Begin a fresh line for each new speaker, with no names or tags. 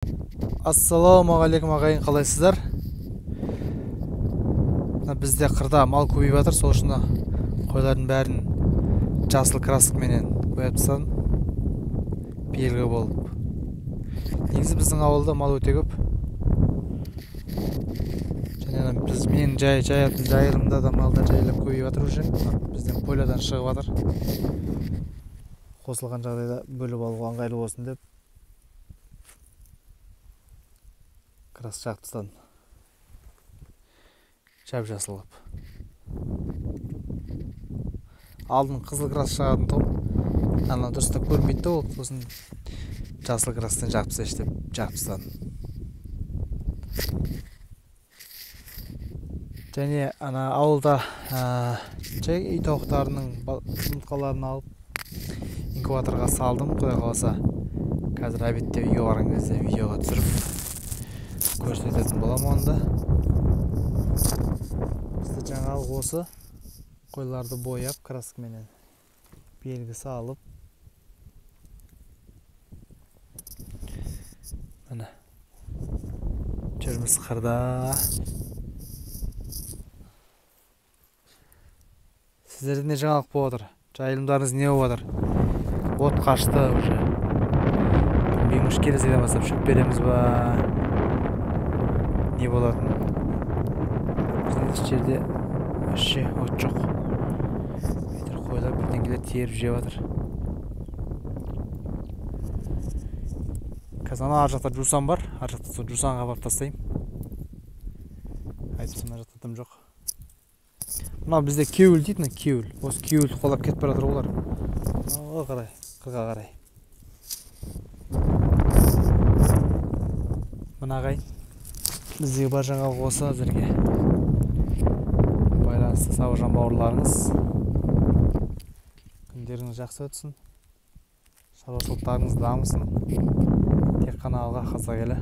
Ассалаумағалейкум ағайын, қалайсыздар? Бізде қырда мал көбейіп жатыр, сол үшін қойлардың бәрін жасыл краскаменен бояп тастадым, белгі болып. Негізі біздің ауылда мал өте көп. Және мен жайылымда да малдар жайылып көбейіп жатыр уже. Бізден полядан шығып жатыр. Қосылған жағдайда бөліп алуға ыңғайлы болсын деп крас жағып тастадым. Жап-жасыл қылып. Алдын қызыл крас жағатын тұғым. Ана дұрыстап көрінбейді де ол, сосын жасыл крастан жағып тастайыншы деп жағып тастадым. Және ана ауылда жай үй тауықтарының жұмыртқаларын алып инкубаторға салдым. Құдай қаласа қазір обедте үйге барған кезде видеоға түсіріп көрсететін боламын онда. Бізде жаңалық осы, қойларды бояп краскаменен белгі салып, міне жүрміз қырда. Сіздерде не жаңалық болып отыр? Жайылымдарыңыз не болып отыр? От қашты уже. Білмеймін, келесіден бастап шөп береміз ба? Не болатын? Біздің жерде вообще от жоқ. Қойлар бірдеңелер теріп жеп жатыр. Қазір ар жақта жусан бар. Ар жақта сол жусанға барып тастайым. Айтып мына жақта дым жоқ. Мына бізде кеуіл дейді, кеуіл. Осы кеуіл қолап кетіп бара жатыр олар. О, қарай, қырға қарай. Мына ағайын, біздегі бар жаңалық осы әзірге. Байланысты сау жан бауырларыңыз. Күндеріңіз жақсы өтсін. Шаруашылықтарыңыз дамысын. Тек қана алға, қаза келе.